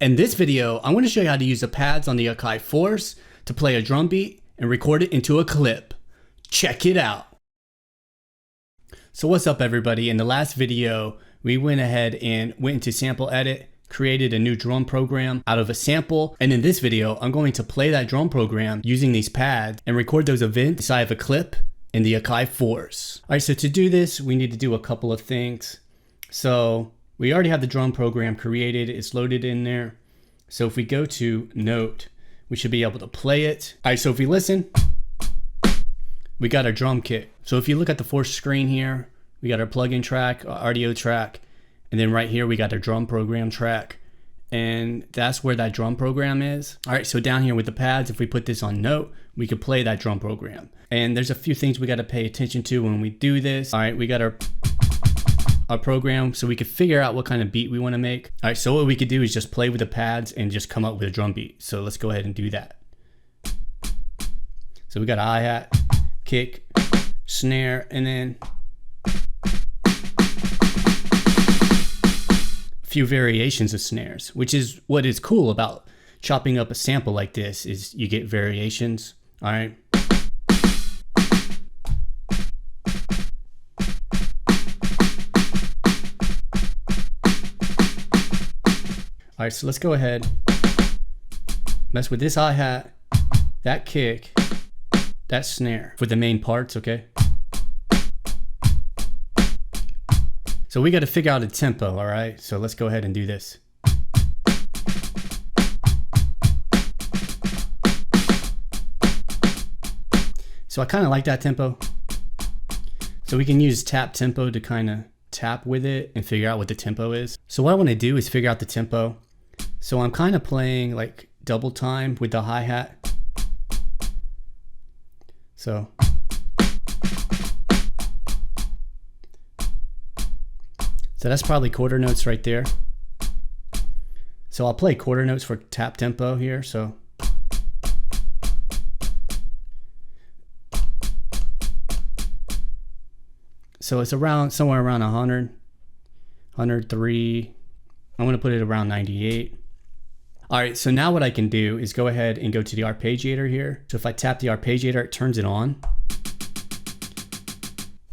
In this video, I'm going to show you how to use the pads on the Akai Force to play a drum beat and record it into a clip. Check it out. So what's up everybody? In the last video, we went ahead and went into sample edit, created a new drum program out of a sample. And in this video, I'm going to play that drum program using these pads and record those events inside of a clip in the Akai Force. All right, so to do this, we need to do a couple of things. So we already have the drum program created. It's loaded in there. So if we go to Note, we should be able to play it. All right, so if we listen, we got our drum kit. So if you look at the Force screen here, we got our plugin track, our audio track, and then right here we got our drum program track. And that's where that drum program is. All right, so down here with the pads, if we put this on Note, we could play that drum program. And there's a few things we got to pay attention to when we do this. All right, we got our program so we could figure out what kind of beat we want to make. All right, so what we could do is just play with the pads and just come up with a drum beat. So let's go ahead and do that. So we got a hi-hat, kick, snare, and then a few variations of snares, which is what is cool about chopping up a sample like this, is you get variations. All right. All right, so let's go ahead, mess with this hi-hat, that kick, that snare for the main parts, okay? So we got to figure out a tempo, all right? So let's go ahead and do this. So I kind of like that tempo. So we can use tap tempo to kind of tap with it and figure out what the tempo is. So what I want to do is figure out the tempo. So I'm kind of playing like double time with the hi-hat. So that's probably quarter notes right there. So I'll play quarter notes for tap tempo here. So it's around somewhere around 100, 103. I'm going to put it around 98. All right, so now what I can do is go ahead and go to the Arpeggiator here. So if I tap the Arpeggiator, it turns it on.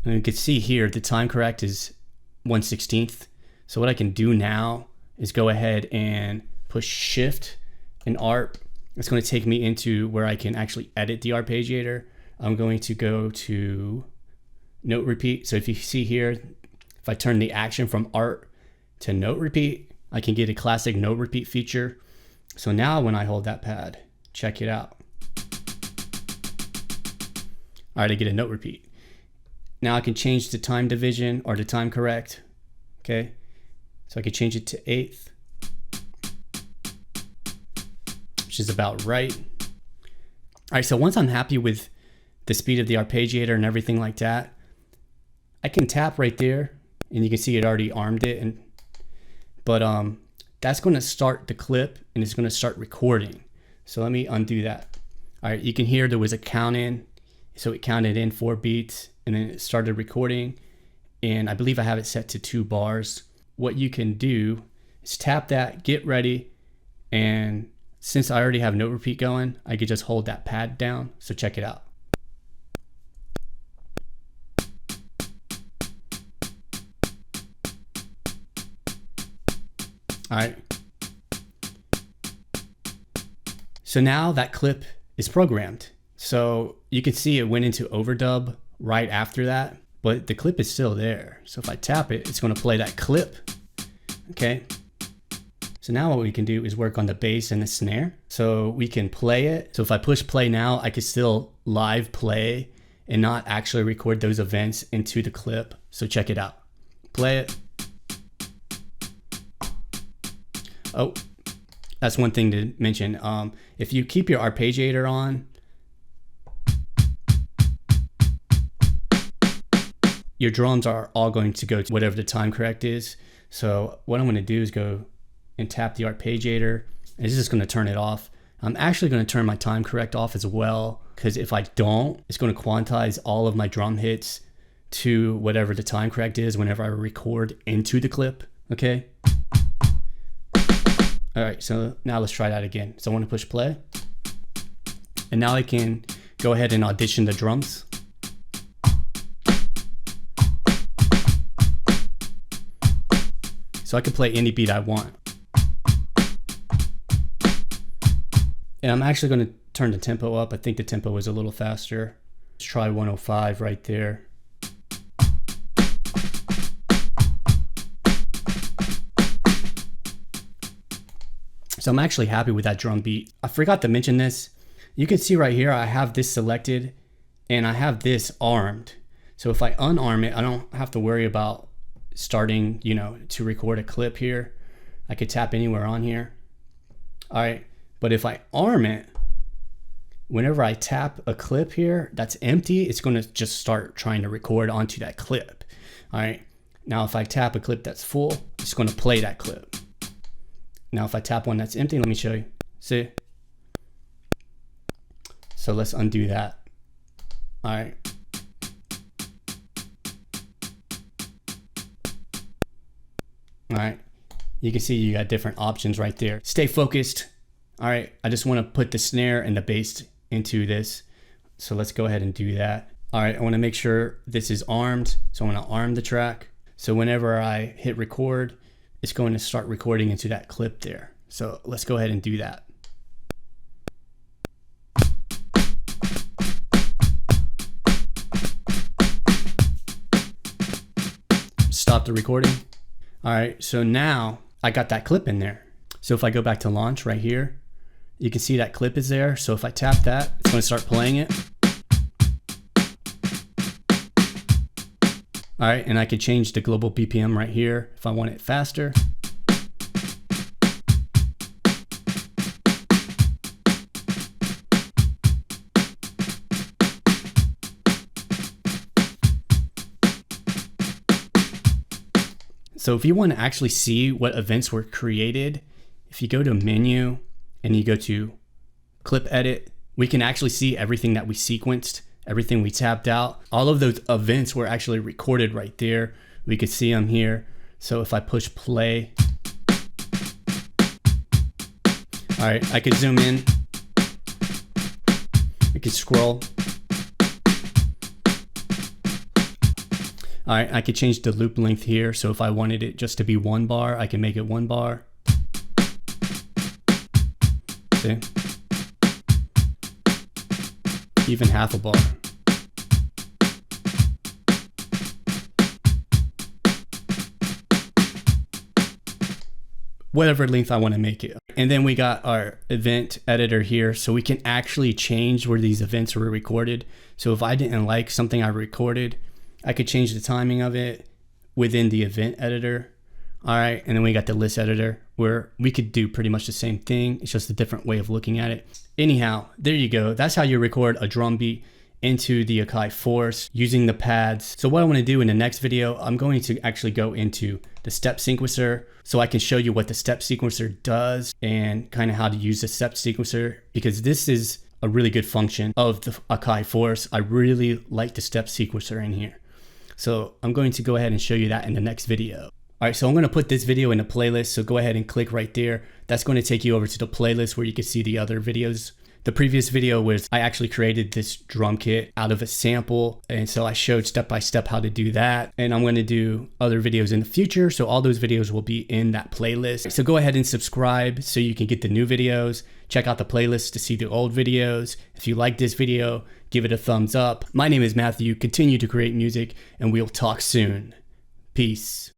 And you can see here, the time correct is 1/16. So what I can do now is go ahead and push Shift and Arp. It's going to take me into where I can actually edit the Arpeggiator. I'm going to go to Note Repeat. So if you see here, if I turn the action from Arp to Note Repeat, I can get a classic Note Repeat feature. So now when I hold that pad, check it out. All right, I get a Note Repeat. Now I can change the time division or the time correct. Okay, so I could change it to 1/8, which is about right. All right, so once I'm happy with the speed of the Arpeggiator and everything like that, I can tap right there and you can see it already armed it. But that's going to start the clip and it's going to start recording. So let me undo that. All right, you can hear there was a count in. So it counted in 4 beats and then it started recording. And I believe I have it set to 2 bars. What you can do is tap that, get ready. And since I already have Note Repeat going, I could just hold that pad down. So check it out. All right. So now that clip is programmed. So you can see it went into overdub right after that, but the clip is still there. So if I tap it, it's going to play that clip. Okay. So now what we can do is work on the bass and the snare. So we can play it. So if I push play now, I can still live play and not actually record those events into the clip. So check it out. Play it. Oh, that's one thing to mention. If you keep your Arpeggiator on, your drums are all going to go to whatever the time correct is. So what I'm going to do is go and tap the Arpeggiator, and it's just going to turn it off. I'm actually going to turn my time correct off as well, because if I don't, it's going to quantize all of my drum hits to whatever the time correct is whenever I record into the clip. Okay. All right, so now let's try that again. So I want to push play. And now I can go ahead and audition the drums. So I can play any beat I want. And I'm actually going to turn the tempo up. I think the tempo is a little faster. Let's try 105 right there. So I'm actually happy with that drum beat. I forgot to mention this. You can see right here, I have this selected and I have this armed. So if I unarm it, I don't have to worry about starting, to record a clip here. I could tap anywhere on here. All right, but if I arm it, whenever I tap a clip here that's empty, it's gonna just start trying to record onto that clip. All right, now if I tap a clip that's full, it's gonna play that clip. Now if I tap one that's empty, let me show you. See? So let's undo that. All right. All right. You can see you got different options right there. Stay focused. All right. I just want to put the snare and the bass into this. So let's go ahead and do that. All right. I want to make sure this is armed. So I want to arm the track. So whenever I hit record, it's going to start recording into that clip there. So let's go ahead and do that. Stop the recording. All right, so now I got that clip in there. So if I go back to launch right here, you can see that clip is there. So if I tap that, it's going to start playing it. All right, and I could change the global BPM right here if I want it faster. So if you want to actually see what events were created, if you go to menu and you go to clip edit, we can actually see everything that we sequenced, everything we tapped out. All of those events were actually recorded right there. We could see them here. So if I push play, all right, I could zoom in. I could scroll. All right, I could change the loop length here. So if I wanted it just to be 1 bar, I can make it 1 bar. See? Even half a bar. Whatever length I want to make it. And then we got our event editor here, so we can actually change where these events were recorded. So if I didn't like something I recorded, I could change the timing of it within the event editor. All right, and then we got the list editor where we could do pretty much the same thing. It's just a different way of looking at it. Anyhow, there you go. That's how you record a drum beat into the Akai Force using the pads. So what I want to do in the next video, I'm going to actually go into the step sequencer so I can show you what the step sequencer does and kind of how to use the step sequencer, because this is a really good function of the Akai Force. I really like the step sequencer in here. So I'm going to go ahead and show you that in the next video. All right, so I'm going to put this video in a playlist. So go ahead and click right there. That's going to take you over to the playlist where you can see the other videos. The previous video was I actually created this drum kit out of a sample. And so I showed step by step how to do that. And I'm going to do other videos in the future. So all those videos will be in that playlist. So go ahead and subscribe so you can get the new videos. Check out the playlist to see the old videos. If you like this video, give it a thumbs up. My name is Matthew. Continue to create music and we'll talk soon. Peace.